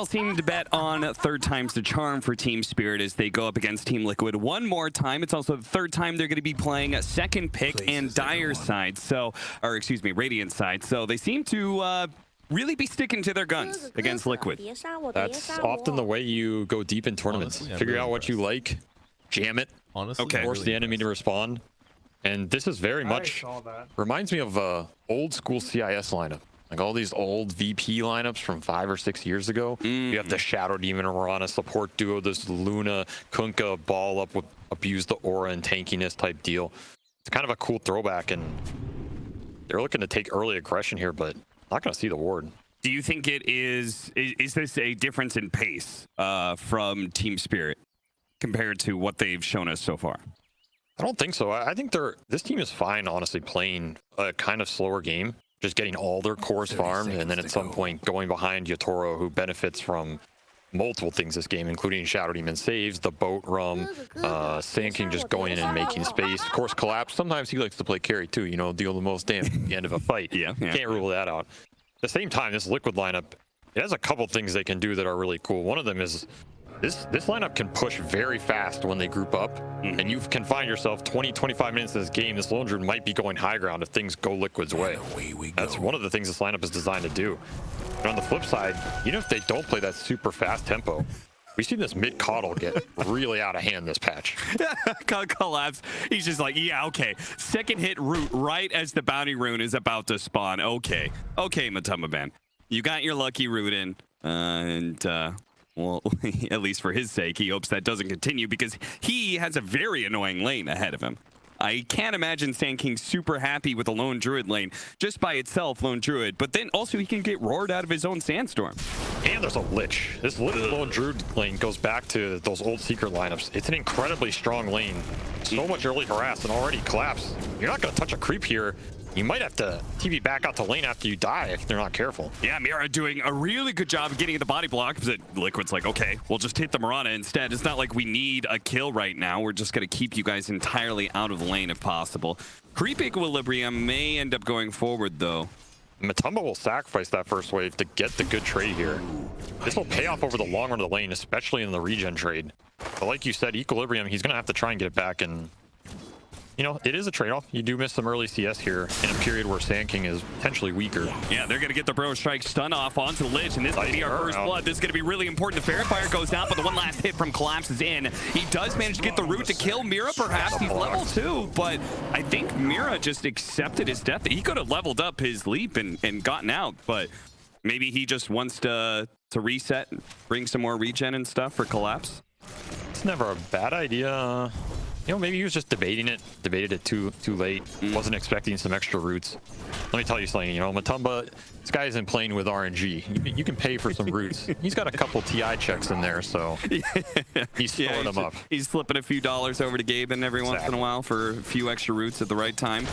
Battle seemed to bet on third time's the charm for Team Spirit as they go up against Team Liquid one more time. It's also the third time they're going to be playing a second pick and Dire side, so, or excuse me, Radiant side. So they seem to really be sticking to their guns against Liquid. That's often the way you go deep in tournaments. Honestly, Figure really out what you like, jam it, Honestly, force really the enemy to respond. And this is very much reminds me of old school CIS lineup. Like all these old VP lineups from 5 or 6 years ago. You have the Shadow Demon Mirana support duo, this Luna, Kunkka ball up with abuse the aura and tankiness type deal. It's kind of a cool throwback, and they're looking to take early aggression here, but not going to see the ward. Do you think it is this a difference in pace from Team Spirit compared to what they've shown us so far? I don't think so. I think this team is fine, honestly, playing a kind of slower game. Just getting all their cores farmed, and then at some point going behind Yatoro, who benefits from multiple things this game, including Shadow Demon saves, the boat rum, Sand King just going in and making space. Of course, Collapse, sometimes he likes to play carry too, you know, deal the most damage at the end of a fight. Yeah. Can't rule that out. At the same time, this Liquid lineup, it has a couple things they can do that are really cool. One of them is this lineup can push very fast when they group up, and you can find yourself 20-25 minutes in this game. This Lone Druid might be going high ground if things go Liquid's way. That's one of the things this lineup is designed to do. And on the flip side, even if they don't play that super fast tempo, we've seen this mid Coddle get really out of hand this patch. Collapse. He's just like, yeah, okay. Second hit root right as the bounty rune is about to spawn. Okay, Matamba Man, you got your lucky root in, well, at least for his sake, he hopes that doesn't continue because he has a very annoying lane ahead of him. I can't imagine Sand King super happy with a Lone Druid lane just by itself, Lone Druid, but then also he can get roared out of his own Sandstorm. And there's a Lich. This Lone Druid lane goes back to those old Secret lineups. It's an incredibly strong lane. So much early harass and already collapse. You're not going to touch a creep here. You might have to TV back out to lane after you die if they're not careful. Yeah, Mira doing a really good job of getting the body block. But Liquid's like, okay, we'll just hit the Mirana instead. It's not like we need a kill right now. We're just going to keep you guys entirely out of the lane if possible. Creep Equilibrium may end up going forward, though. Matamba will sacrifice that first wave to get the good trade here. This will pay off over the long run of the lane, especially in the regen trade. But like you said, Equilibrium, he's going to have to try and get it back, and you know, it is a trade-off. You do miss some early CS here in a period where Sand King is potentially weaker. Yeah, they're going to get the Bro Strike stun off onto the Lich, and this is going to be our first blood. This is going to be really important. The Fairy Fire goes down, but the one last hit from Collapse is in. He does manage to get the root to kill Mira, perhaps. He's level 2, but I think Mira just accepted his death. He could have leveled up his leap and gotten out, but maybe he just wants to reset and bring some more regen and stuff for Collapse. It's never a bad idea. You know, maybe he was just debated it too late. Wasn't expecting some extra roots. Let me tell you something, you know, Matamba, this guy isn't playing with RNG. You can pay for some roots. He's got a couple TI checks in there, so he's throwing them up. He's flipping a few dollars over to Gaben every once in a while for a few extra roots at the right time.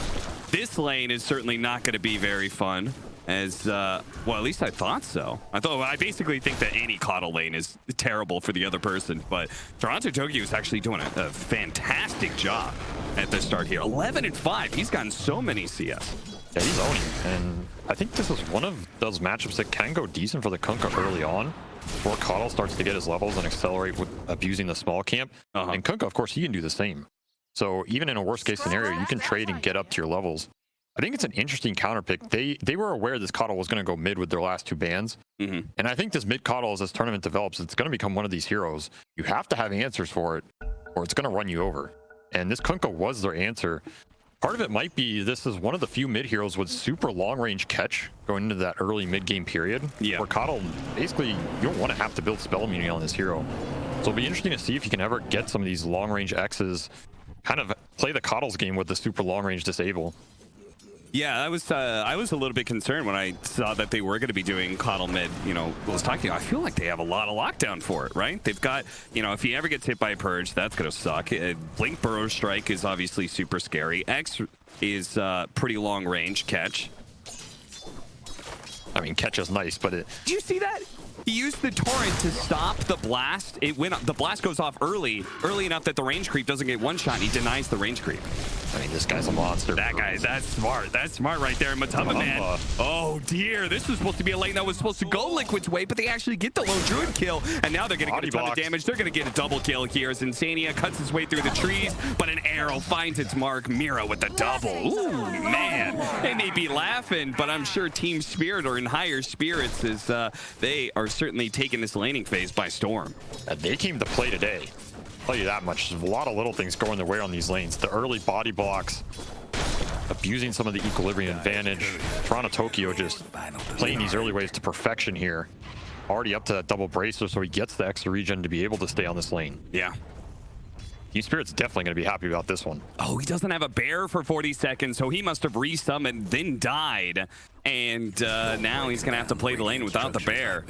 This lane is certainly not going to be very fun. As well, at least I thought so. I basically think that any Coddle lane is terrible for the other person, but Toronto Tokyo is actually doing a fantastic job at the start here. 11-5. He's gotten so many CS. Yeah, he's owning, and I think this is one of those matchups that can go decent for the Kunkka early on, before Coddle starts to get his levels and accelerate with abusing the small camp. And Kunkka, of course, he can do the same. So even in a worst case scenario, you can trade and get up to your levels. I think it's an interesting counter pick. They were aware this Coddle was going to go mid with their last 2 bans. And I think this mid Coddle, as this tournament develops, it's going to become one of these heroes. You have to have answers for it, or it's going to run you over. And this Kunkka was their answer. Part of it might be this is one of the few mid heroes with super long range catch going into that early mid game period. Where Coddle, basically, you don't want to have to build spell immunity on this hero. So it'll be interesting to see if you can ever get some of these long range X's, kind of play the Coddle's game with the super long range disable. Yeah, I was a little bit concerned when I saw that they were going to be doing Coddle mid. You know, I was talking, I feel like they have a lot of lockdown for it, right? They've got, you know, if he ever gets hit by a Purge, that's going to suck. Blink Burrow Strike is obviously super scary. X is pretty long range catch. I mean, catch is nice, but Did you see that? He used the torrent to stop the blast. It went up, the blast goes off early enough that the range creep doesn't get one shot, and he denies the range creep. I mean, this guy's a monster. That's smart. That's smart right there. Matamba Man Oh dear, this was supposed to be a lane that was supposed to go Liquid's way, but they actually get the lone druid kill, and now they're gonna get a ton of damage. They're gonna get a double kill here as Insania cuts his way through the trees, but an arrow finds its mark. Mira with the double. Ooh, man. They may be laughing, but I'm sure Team Spirit are in higher spirits as they are certainly taking this laning phase by storm. They came to play today. I'll tell you that much. There's a lot of little things going their way on these lanes. The early body blocks, abusing some of the equilibrium advantage. Toronto Tokyo just playing these early waves to perfection here. Already up to that double bracer, so he gets the extra regen to be able to stay on this lane. Yeah. Team Spirit's definitely going to be happy about this one. Oh, he doesn't have a bear for 40 seconds, so he must have resummoned, then died. And now he's going to have to play the lane without the bear.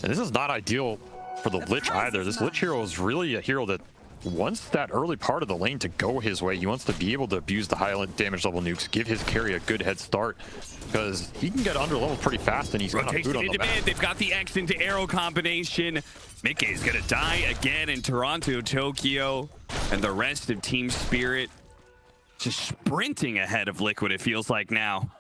And this is not ideal for the Lich either. This Lich hero is really a hero that wants that early part of the lane to go his way. He wants to be able to abuse the high damage level nukes, give his carry a good head start, because he can get under level pretty fast, and he's going to boot on the map. They've got the X into arrow combination. Mickey's going to die again in Toronto Tokyo, and the rest of Team Spirit just sprinting ahead of Liquid, it feels like now.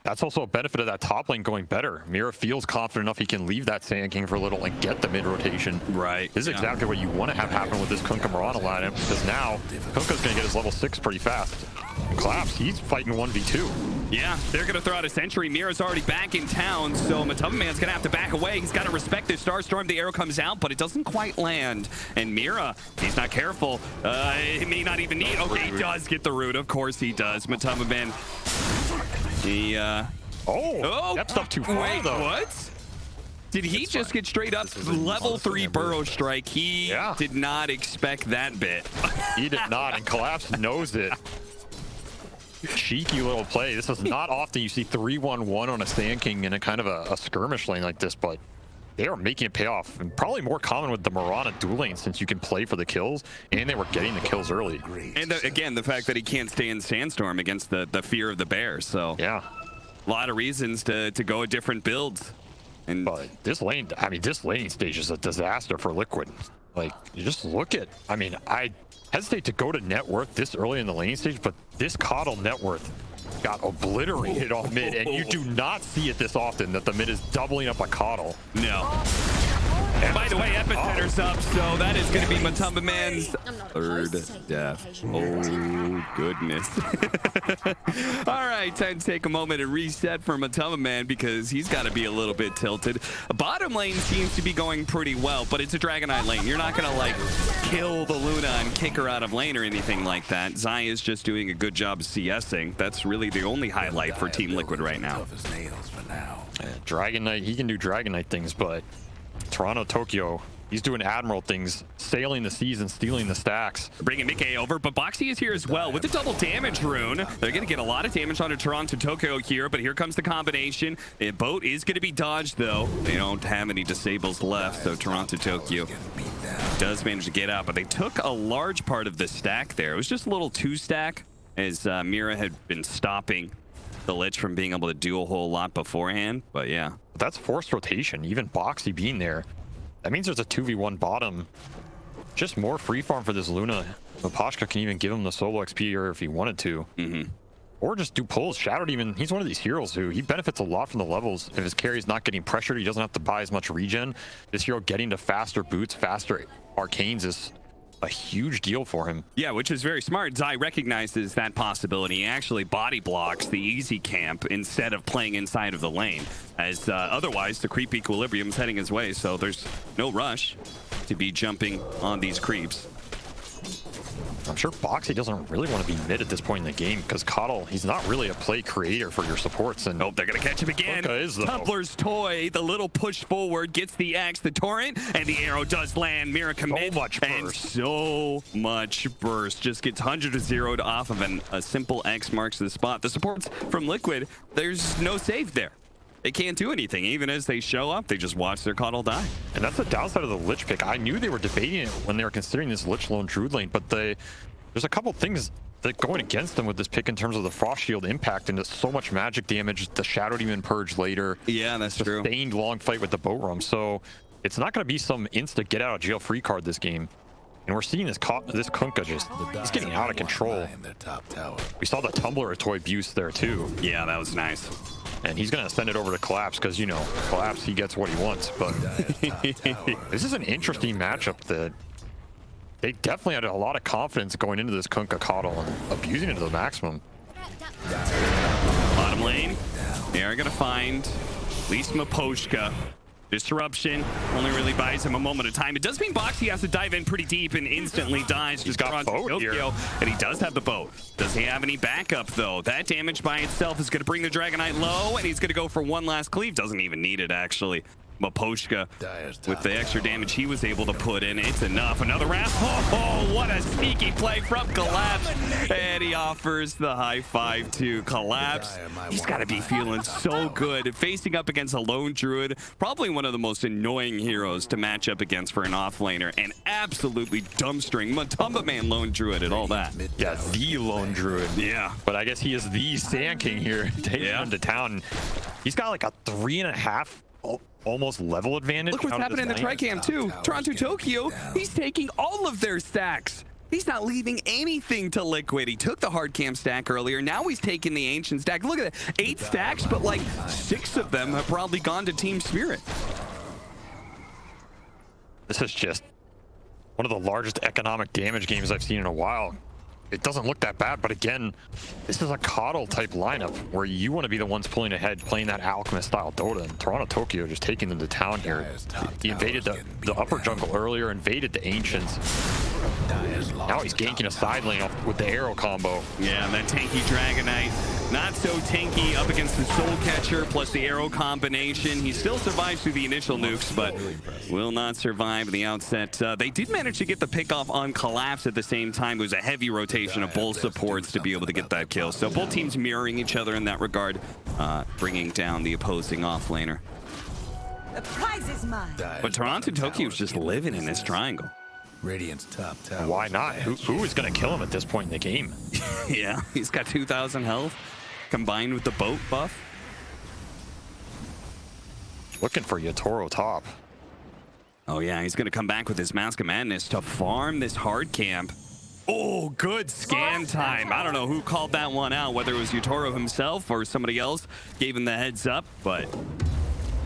That's also a benefit of that top lane going better. Mira feels confident enough he can leave that Sand King for a little and get the mid rotation. Right. This is exactly what you want to have happen with this Kunkka Mirana lineup, because now Kunkka's going to get his level 6 pretty fast. And Collapse, he's fighting 1v2. Yeah, they're going to throw out a sentry. Mira's already back in town, so Matuma Man's going to have to back away. He's got to respect this Starstorm. The arrow comes out, but it doesn't quite land. And Mira, he's not careful. He may not even need... Okay, he does get the root. Of course he does. Matuma Man, he... Stepped up too far. Wait, though. What? Did he just get straight up level 3 burrow strike? He did not expect that bit. He did not, and Collapse knows it. Cheeky little play. This is not often you see 3-1-1 on a Sand King in a kind of a skirmish lane like this, but they are making it pay off. And probably more common with the Mirana dual lane, since you can play for the kills, and they were getting the kills early. And again, the fact that he can't stay in Sandstorm against the fear of the bear. So yeah, a lot of reasons to go a different builds. And but this lane, I mean, this laning stage is a disaster for Liquid. Like, you just look at, I mean, I hesitate to go to net worth this early in the laning stage, but this Coddle net worth got obliterated off mid, and you do not see it this often that the mid is doubling up a Coddle. No. And by the way, Epicenter's up, so that is going to be Matuma Man's third death. Oh, goodness. All right, time to take a moment and reset for Matuma Man, because he's got to be a little bit tilted. Bottom lane seems to be going pretty well, but it's a Dragonite lane. You're not going to, like, kill the Luna and kick her out of lane or anything like that. Zai is just doing a good job CSing. That's really the only highlight for Team Liquid right now. Dragonite, he can do Dragonite things, but Toronto Tokyo, he's doing Admiral things, sailing the seas and stealing the stacks. Bringing Mickey over, but Boxy is here as well with the double damage rune. They're going to get a lot of damage onto Toronto Tokyo here, but here comes the combination. The boat is going to be dodged, though. They don't have any disables left, so Toronto Tokyo does manage to get out, but they took a large part of the stack there. It was just a little 2-stack, as Mira had been stopping the Lich from being able to do a whole lot beforehand, but yeah. That's forced rotation. Even Boxy being there, that means there's a 2v1 bottom. Just more free farm for this Luna. Mapashka can even give him the solo XP here if he wanted to. Or just do pulls. Shadow Demon, he's one of these heroes who he benefits a lot from the levels. If his carry's not getting pressured, he doesn't have to buy as much regen. This hero getting to faster boots, faster arcanes is a huge deal for him. Yeah, which is very smart. Zai recognizes that possibility. He actually body blocks the easy camp instead of playing inside of the lane, as otherwise the creep equilibrium's heading his way, so there's no rush to be jumping on these creeps. I'm sure Boxy doesn't really want to be mid at this point in the game, because Coddle, he's not really a play creator for your supports. And nope, they're going to catch him again. Tumbler's toy, the little push forward, gets the axe, the torrent, and the arrow does land. Mira commit, so much burst. And so much burst. Just gets 100-0'd off of a simple X marks the spot. The supports from Liquid, there's no save there. They can't do anything. Even as they show up, they just watch their Coddle die. And that's the downside of the Lich pick. I knew they were debating it when they were considering this Lich lone Druid lane, but there's a couple things that going against them with this pick in terms of the Frost Shield impact, and it's so much magic damage, the Shadow Demon purge later. Yeah, that's true. Sustained long fight with the Boat Rum. So it's not going to be some insta get out of jail free card this game. And we're seeing this Kunkka just, he's getting out of control. We saw the Tumbler toy abuse there too. Yeah, that was nice. And he's going to send it over to Collapse because, you know, Collapse, he gets what he wants. But this is an interesting matchup that they definitely had a lot of confidence going into this Kunkka Coddle and abusing it to the maximum. Bottom lane, they are going to find at least Maposhka. Disruption only really buys him a moment of time. It does mean Boxy has to dive in pretty deep and instantly dies. He's got boat here. And he does have the boat. Does he have any backup, though? That damage by itself is going to bring the Dragonite low, and he's going to go for one last cleave. Doesn't even need it, actually. Maposhka, with the extra damage he was able to put in, it's enough. Another round. Oh, what a sneaky play from Collapse. And he offers the high five to Collapse. He's got to be feeling so good. Facing up against a lone druid, probably one of the most annoying heroes to match up against for an offlaner, and absolutely dumbstering Matumba Man lone druid and all that. Yeah, the lone druid. Yeah. But I guess he is the Sand King here, taking him to town. He's got like a 3.5 almost level advantage. Look what's happening in the Tricam too. Toronto Tokyo, he's taking all of their stacks. He's not leaving anything to Liquid. He took the hard cam stack earlier. Now he's taking the ancient stack. Look at that, 8 stacks, but like 6 of them have probably gone to Team Spirit. This is just one of the largest economic damage games I've seen in a while. It doesn't look that bad, but again, this is a Coddle type lineup where you want to be the ones pulling ahead, playing that Alchemist style Dota, and Toronto Tokyo just taking them to town here. He invaded the upper jungle earlier, invaded the Ancients. Now he's ganking a side lane off with the arrow combo. Yeah, and that tanky Dragonite, not so tanky up against the Soul Catcher plus the arrow combination. He still survives through the initial nukes, but will not survive the outset. They did manage to get the pick off on Collapse at the same time. It was a heavy rotation of both supports to be able to get that kill. So both teams mirroring each other in that regard, bringing down the opposing offlaner. The prize is mine. But Toronto Tokyo's just living in this triangle. Radiant's top tower. Why not? Who is going to kill him at this point in the game? Yeah, he's got 2,000 health combined with the boat buff. Looking for Yatoro top. Oh yeah, he's gonna come back with his Mask of Madness to farm this hard camp. Oh, good scan time. I don't know who called that one out, whether it was Yatoro himself or somebody else gave him the heads up, but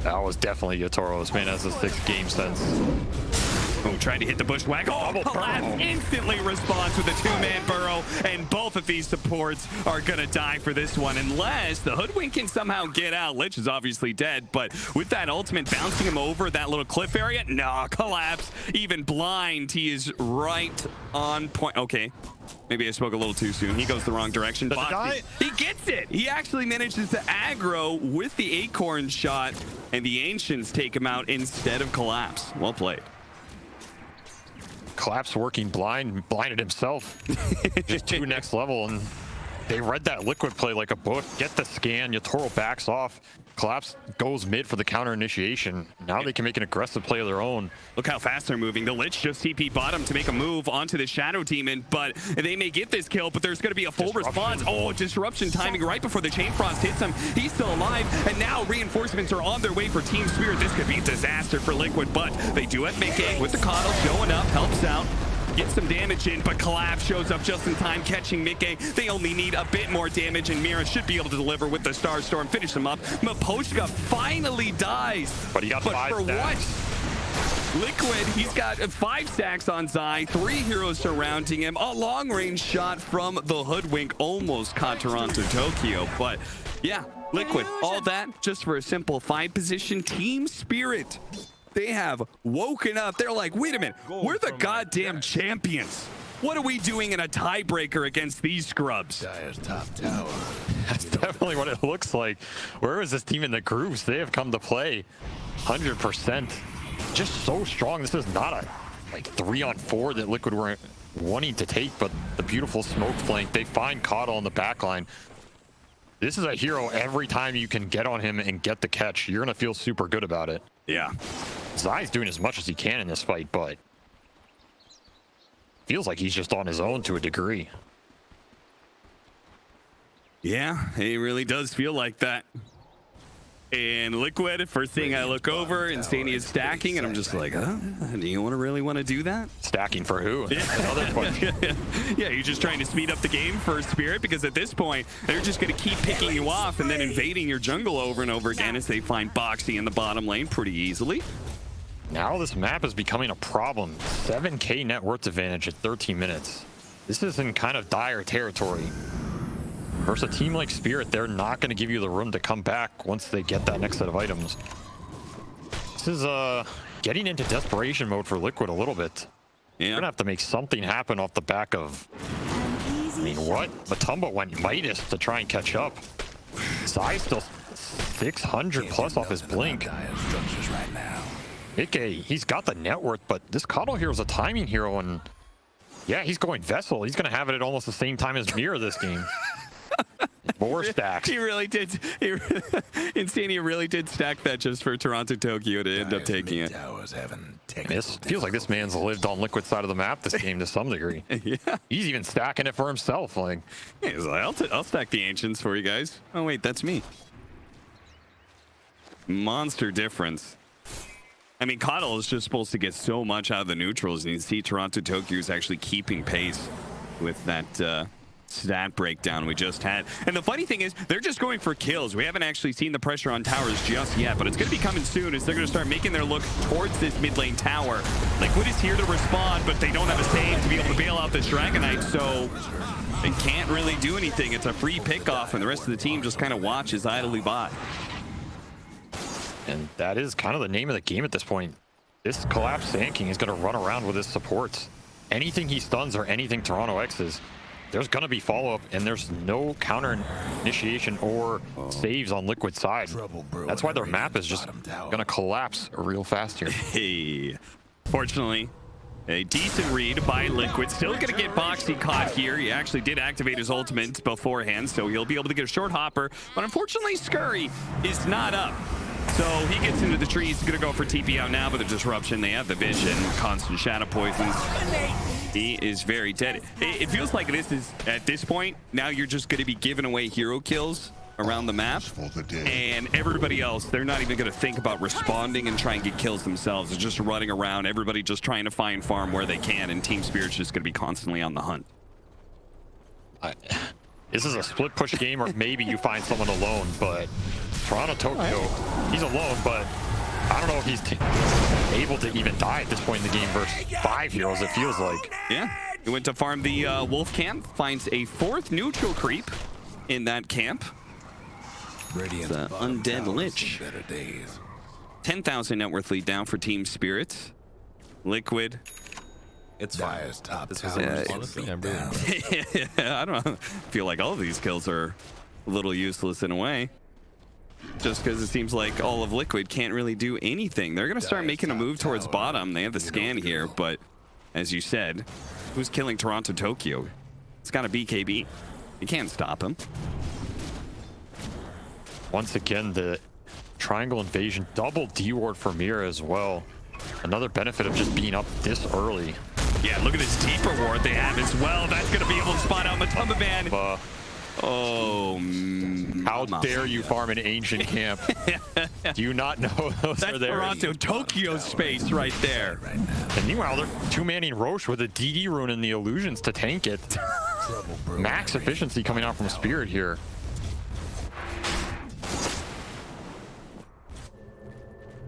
that was definitely Yatoro. This man has a 6th game sense. Oh, tried to hit the bushwhack. Oh, Collapse instantly responds with a 2-man burrow, and both of these supports are gonna die for this one, unless the Hoodwink can somehow get out. Lich is obviously dead, but with that ultimate bouncing him over that little cliff area, nah, Collapse, even blind, he is right on point. Okay, maybe I spoke a little too soon. He goes the wrong direction. But he gets it. He actually manages to aggro with the Acorn shot, and the Ancients take him out instead of Collapse. Well played. Collapse working blinded himself. Just 2 next level, and they read that Liquid play like a book. Get the scan, Yatoro backs off. Collapse goes mid for the counter initiation. Now they can make an aggressive play of their own. Look how fast they're moving. The Lich just TP bottom to make a move onto the Shadow Demon, but they may get this kill, but there's going to be a full response. Oh, disruption timing right before the Chain Frost hits him. He's still alive, and now reinforcements are on their way for Team Spirit. This could be a disaster for Liquid, but they do have Mickey with the Coddle showing up, helps out. Get some damage in, but Collapse shows up just in time, catching Mickey. They only need a bit more damage, and Mira should be able to deliver with the Star Storm, finish them up. Maposhka finally dies. But he got 5 for stacks. What? Liquid, he's got 5 stacks on Zai, 3 heroes surrounding him. A long-range shot from the Hoodwink almost caught Toronto Tokyo, but yeah, Liquid, all that just for a simple 5-position Team Spirit. They have woken up. They're like, wait a minute, we're the goddamn champions. What are we doing in a tiebreaker against these scrubs? Dire's top tower. That's definitely what it looks like. Where is this team in the groups? They have come to play 100%. Just so strong. This is not a 3-on-4 that Liquid were wanting to take, but the beautiful smoke flank. They find Coddle on the backline. This is a hero every time you can get on him and get the catch. You're going to feel super good about it. Yeah. Zai's doing as much as he can in this fight, but feels like he's just on his own to a degree. Yeah, it really does feel like that. And Liquid, first thing I look over, Instania is stacking, and I'm just like, do you really want to do that? Stacking for who? Another question. Yeah, you're just trying to speed up the game for Spirit, because at this point, they're just going to keep picking you off and then invading your jungle over and over again as they find Boxy in the bottom lane pretty easily. Now this map is becoming a problem. 7K net worth advantage at 13 minutes. This is in kind of dire territory. Versus a team like Spirit, they're not going to give you the room to come back once they get that next set of items. This is getting into desperation mode for Liquid a little bit. Yeah. You're going to have to make something happen off the back of... I mean, what? Matumba went Midas to try and catch up. Zai still 600 plus off his blink. Ike, he's got the net worth, but this Coddle hero is a timing hero, and yeah, he's going Vessel. He's going to have it at almost the same time as Mirror this game. More stacks. He really did. Instania really did stack that just for Toronto Tokyo to end up taking it. This feels like this man's lived on Liquid side of the map this game to some degree. Yeah. He's even stacking it for himself. Like, he's like, I'll stack the Ancients for you guys. Oh, wait, that's me. Monster difference. I mean, Coddle is just supposed to get so much out of the neutrals, and you see Toronto Tokyo is actually keeping pace with that stat breakdown we just had. And the funny thing is, they're just going for kills. We haven't actually seen the pressure on towers just yet, but it's going to be coming soon as they're going to start making their look towards this mid lane tower. Liquid is here to respond, but they don't have a save to be able to bail out this Dragonite, so they can't really do anything. It's a free pickoff, and the rest of the team just kind of watches idly by. And that is kind of the name of the game at this point. This collapsed Sand King is going to run around with his supports. Anything he stuns or anything Toronto X's, there's going to be follow-up, and there's no counter initiation or saves on Liquid side. That's why their map is just going to collapse real fast here. Hey, fortunately, a decent read by Liquid. Still going to get Boxy caught here. He actually did activate his ultimate beforehand, so he'll be able to get a short hopper. But unfortunately, Scurry is not up. So he gets into the tree. He's going to go for TP out now, but the disruption, they have the vision, constant shadow poisons. He is very dead. It feels like this is, at this point, now you're just going to be giving away hero kills around the map. And everybody else, they're not even going to think about responding and try and get kills themselves. They're just running around, everybody just trying to find farm where they can, and Team Spirit's just going to be constantly on the hunt. This is a split push game, or maybe you find someone alone, but Toronto Tokyo, he's alone, but I don't know if he's able to even die at this point in the game versus 5 heroes, it feels like. Yeah, he went to farm the Wolf camp, finds a 4th neutral creep in that camp. The Undead Lich. 10,000 net worth lead down for Team Spirit. Liquid. It's Fire's top tower. I don't know. I feel like all of these kills are a little useless in a way. Just because it seems like all of Liquid can't really do anything. They're going to start making a move towards bottom. They have the scan here, but as you said, who's killing Toronto Tokyo? It's got to be KB. You can't stop him. Once again, the triangle invasion, double D-ward for Mira as well. Another benefit of just being up this early. Yeah, look at this deep reward they have as well. That's going to be able to spot out Matumba Man. Oh, how dare you farm an ancient camp? Do you not know those are there? That's Toronto Tokyo space right there. And meanwhile, they're 2-manning Roche with a DD rune and the illusions to tank it. Max efficiency coming out from Spirit here.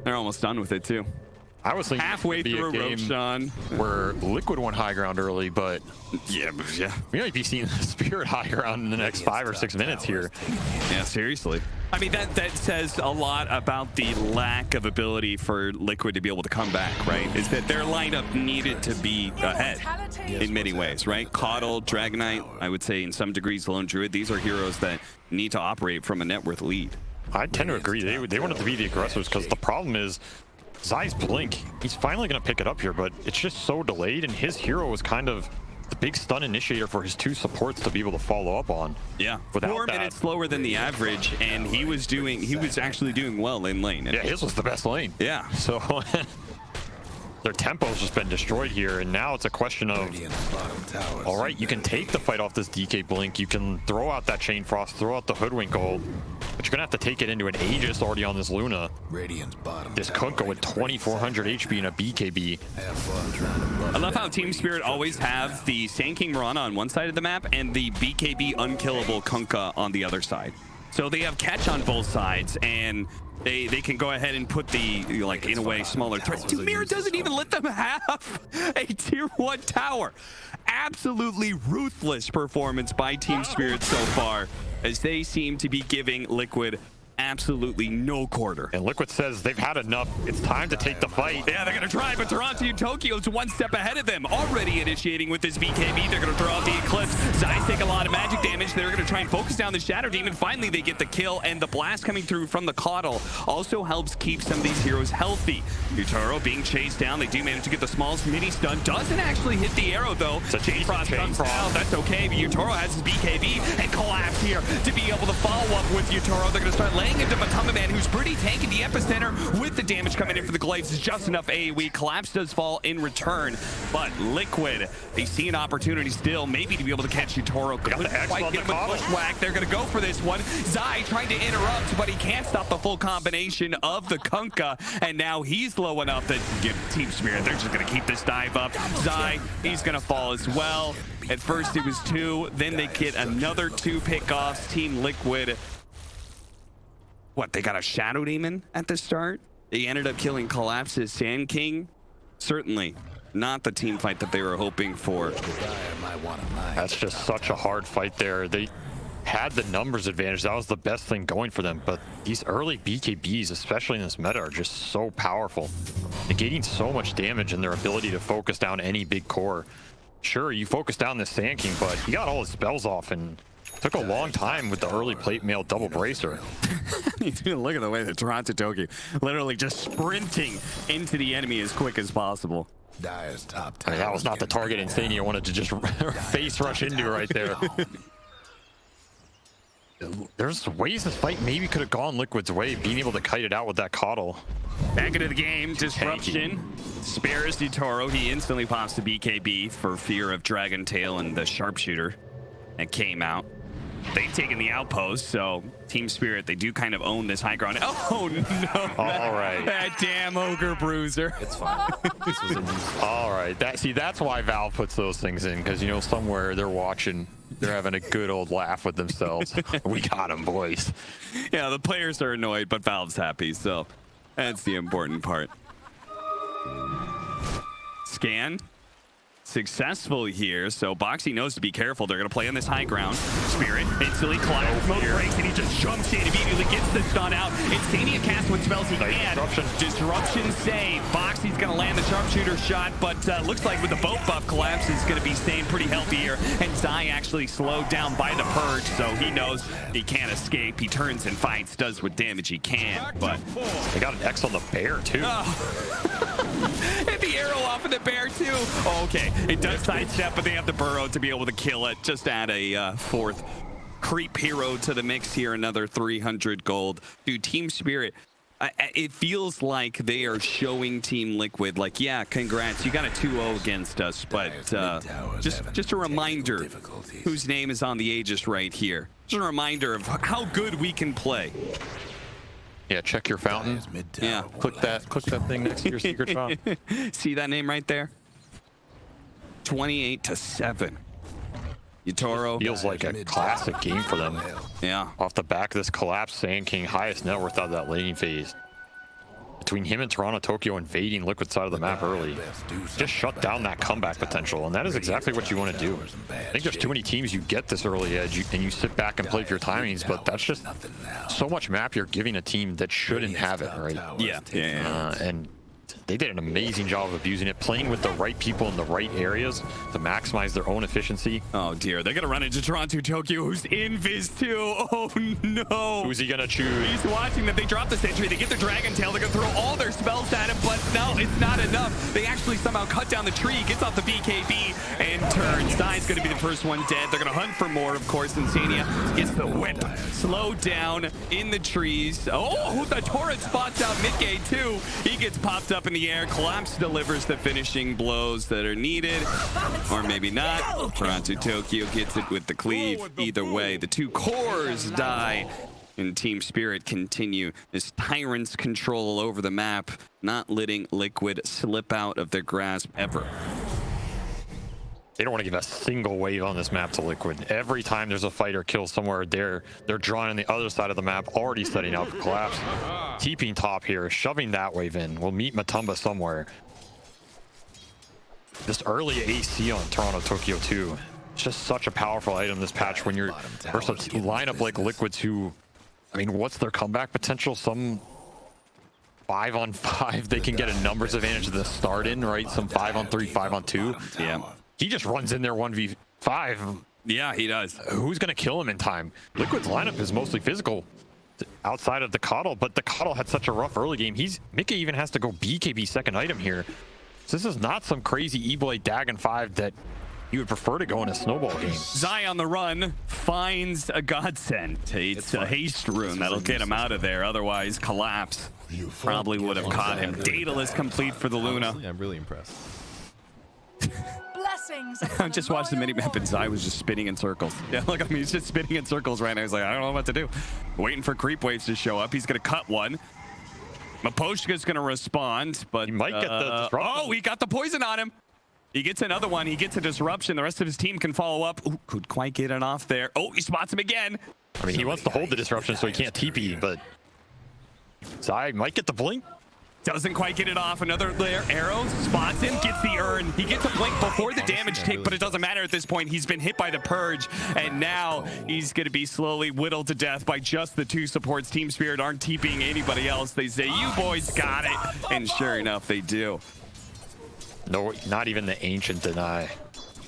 They're almost done with it too. I was thinking halfway through a game where Liquid won high ground early, but yeah, we might be seeing Spirit high ground in the next 5 or 6 minutes here. Yeah, seriously. I mean, that says a lot about the lack of ability for Liquid to be able to come back, right? Is that their lineup needed to be ahead in many ways, right? Coddle, Dragonite, I would say in some degrees Lone Druid, these are heroes that need to operate from a net worth lead. I tend to agree. They wanted to be the aggressors because the problem is Zai's blink. He's finally going to pick it up here, but it's just so delayed, and his hero was kind of the big stun initiator for his 2 supports to be able to follow up on. Yeah, 4 minutes slower than the average, and he was actually doing well in lane. Yeah, his was the best lane. Yeah. So their tempo's just been destroyed here, and now it's a question of, all right, you can take the fight off this DK blink, you can throw out that Chain Frost, throw out the Hoodwink ult, But you're gonna have to take it into an Aegis already on this Luna. Radiant's bottom. This Kunkka with 2400 HP and a BKB. Have fun trying to bluff I love that. how Team Spirit always have the Sand King Mirana on one side of the map and the BKB unkillable Kunkka on the other side. So they have catch on both sides, and they can go ahead and put the, like, in a way, smaller threat. Dude, Mirror doesn't even let them have a tier 1 tower. Absolutely ruthless performance by Team Spirit so far, as they seem to be giving Liquid absolutely no quarter. And Liquid says they've had enough. It's time to take the fight. Yeah, they're going to try, but Toronto Tokyo's one step ahead of them. Already initiating with this BKB. They're going to throw out the Eclipse. Zai's take a lot of magic damage. They're going to try and focus down the Shadow Demon. Finally, they get the kill, and the blast coming through from the Caudal also helps keep some of these heroes healthy. Utaro being chased down. They do manage to get the smallest mini stun. Doesn't actually hit the arrow, though. It's a Chain Frost comes out. That's okay, but Utaro has his BKB and Collapse here to be able to follow up with Utaro. They're going to start laying into Matama Man, who's pretty tanky. The epicenter with the damage coming in for the Glaives is just enough AoE. Collapse does fall in return, but Liquid, they see an opportunity still, maybe to be able to catch Utaro. Couldn't quite get him with Bushwhack. They're going to go for this one. Zai trying to interrupt, but he can't stop the full combination of the Kunkka, and now he's low enough that give Team Spirit, they're just going to keep this dive up. Zai, he's going to fall as well. At first it was 2, then they get another 2 pickoffs. Team Liquid, what, they got a Shadow Demon at the start? They ended up killing Collapse's Sand King. Certainly not the team fight that they were hoping for. That's just such a hard fight there. They had the numbers advantage. That was the best thing going for them. But these early BKBs, especially in this meta, are just so powerful. Negating so much damage and their ability to focus down any big core. Sure, you focus down this Sand King, but he got all his spells off and took a long time with the early plate mail double bracer. Look at the way that Toronto Tokyo literally just sprinting into the enemy as quick as possible. Dire's top I mean, that was not the target Insania wanted to just face rush into right there. There's ways this fight maybe could have gone Liquid's way, being able to kite it out with that Caudal. Back into the game, Disruption spares Utaro. He instantly pops the BKB for fear of Dragon Tail and the Sharpshooter that came out. They've taken the outpost, so Team Spirit, they do kind of own this high ground. Oh, no. All right. That damn Ogre Bruiser. It's fine. This was a All right. That's why Valve puts those things in, because, you know, somewhere they're watching, they're having a good old laugh with themselves. We got them, boys. Yeah, the players are annoyed, but Valve's happy, so that's the important part. Scan. Successful here, so Boxy knows to be careful. They're going to play on this high ground. Spirit instantly climbs, smoke breaks, and he just jumps in, immediately gets the stun out. Insania casts what spells he can. Disruption save. Boxy's going to land the sharpshooter shot, but looks like with the boat buff, Collapse is going to be staying pretty healthy here. And Zai actually slowed down by the purge, so he knows he can't escape. He turns and fights, does what damage he can, but They got an X on the bear, too. Hit the arrow off of the bear too. Oh, okay, it does sidestep, but they have the burrow to be able to kill it. Just add a fourth creep hero to the mix here. Another 300 gold. Dude, Team Spirit, it feels like they are showing Team Liquid, like, yeah, congrats, you got a 2-0 against us, but just a reminder whose name is on the Aegis right here. Just a reminder of how good we can play. Yeah, check your fountain. Yeah, Click that thing next to your secret fountain. See that name right there? 28-7. Utaro. Feels like a classic game for them. Yeah. Off the back of this Collapse Sand King, highest net worth out of that laning phase. Between him and Toronto Tokyo invading Liquid side of the map early, just shut down that comeback potential, and that is exactly what you want to do. I think there's too many teams you get this early edge and you sit back and play for your timings, but that's just so much map you're giving a team that shouldn't have it, right? Yeah. And they did an amazing job of abusing it, playing with the right people in the right areas to maximize their own efficiency. Oh dear, they're gonna run into Toronto Tokyo, who's in Viz too. Oh no. Who's he gonna choose? He's watching them. They drop the sentry, they get the Dragon Tail, they're gonna throw all their spells at him, but no, it's not enough. They actually somehow cut down the tree, gets off the BKB, and turns. Zai's gonna be the first one dead. They're gonna hunt for more, of course. Insania gets the whip. Slowed down in the trees. Oh, the turret spots out mid-gate too. He gets popped up in the air. Collapse delivers the finishing blows that are needed, or maybe not. Toronto Tokyo gets it with the cleave. Either way, the two cores die. And Team Spirit continue this tyrant's control over the map, not letting Liquid slip out of their grasp ever. They don't want to give a single wave on this map to Liquid. Every time there's a fighter kill somewhere, they're drawing on the other side of the map, already setting up collapse. TPing top here, shoving that wave in. We'll meet Matumba somewhere. This early AC on Toronto Tokyo 2. It's just such a powerful item this patch when you're versus a lineup like Liquid's who, I mean, what's their comeback potential? Some 5-on-5 they can get a numbers advantage at the start in, right? Some 5-on-3, 5-on-2. Yeah. He just runs in there 1v5. Yeah, he does. Who's going to kill him in time? Liquid's lineup is mostly physical outside of the Coddle, but the Coddle had such a rough early game. Mika even has to go BKB second item here. So this is not some crazy E-Blade Dagon 5 that you would prefer to go in a snowball game. Zai on the run finds a godsend. It's a haste rune that'll get him out of there. Otherwise, collapse probably would have caught him. Daedalus complete for the Luna. Honestly, I'm really impressed. Blessings. I just watched the minimap and Zai was just spinning in circles. Yeah, look, I mean, he's just spinning in circles right now. He's like, I don't know what to do. Waiting for creep waves to show up. He's going to cut one. Maposhka's going to respond, but... He might get the disruption. Oh, he got the poison on him. He gets another one. He gets a disruption. The rest of his team can follow up. Ooh, could quite get it off there. Oh, he spots him again. I mean, he wants to hold the disruption so he can't TP, but Zai might get the blink. Doesn't quite get it off. Another layer. Arrow spots him, gets the urn. He gets a blink before the damage tick, but it doesn't matter at this point. He's been hit by the purge, and now he's going to be slowly whittled to death by just the two supports. Team Spirit aren't TPing anybody else. They say, you boys got it. And sure enough, they do. No, not even the Ancient deny.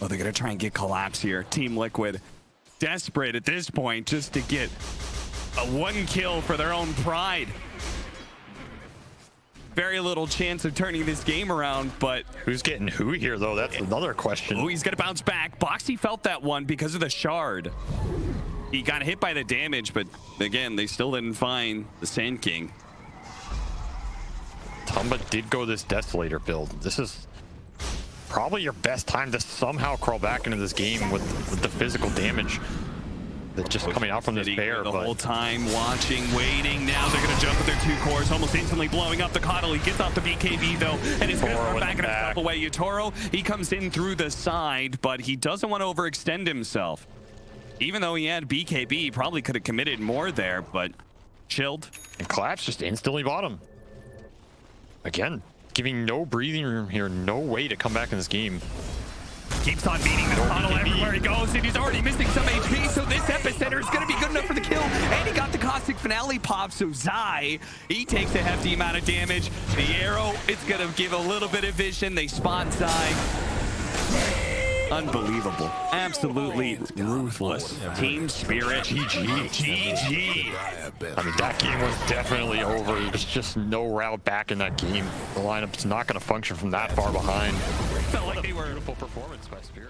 Oh, they're going to try and get collapse here. Team Liquid desperate at this point just to get a one kill for their own pride. Very little chance of turning this game around, but... Who's getting who here, though? That's another question. Oh, he's going to bounce back. Boxy felt that one because of the shard. He got hit by the damage, but again, they still didn't find the Sand King. Tumba did go this Desolator build. This is probably your best time to somehow crawl back into this game with the physical damage that's just coming out from this bear. The whole time watching, waiting. Now they're going to jump with their two cores, almost instantly blowing up the Coddle. He gets off the BKB though, and he's going to throw back and step away. Yutoro, he comes in through the side, but he doesn't want to overextend himself. Even though he had BKB, he probably could have committed more there, but chilled. And Collapse just instantly bought him. Again, giving no breathing room here, no way to come back in this game. Keeps on beating the Coddle everywhere he goes, and he's already missing some HP, so this epicenter is going to be good enough for the kill. And he got the Caustic Finale pop, so Zai, he takes a hefty amount of damage. The arrow, it's going to give a little bit of vision. They spot Zai. Unbelievable. Absolutely ruthless. Team Spirit. GG. GG. I mean, that game was definitely over. There's just no route back in that game. The lineup's not going to function from that far behind. Felt like they were... Beautiful performance by Spirit.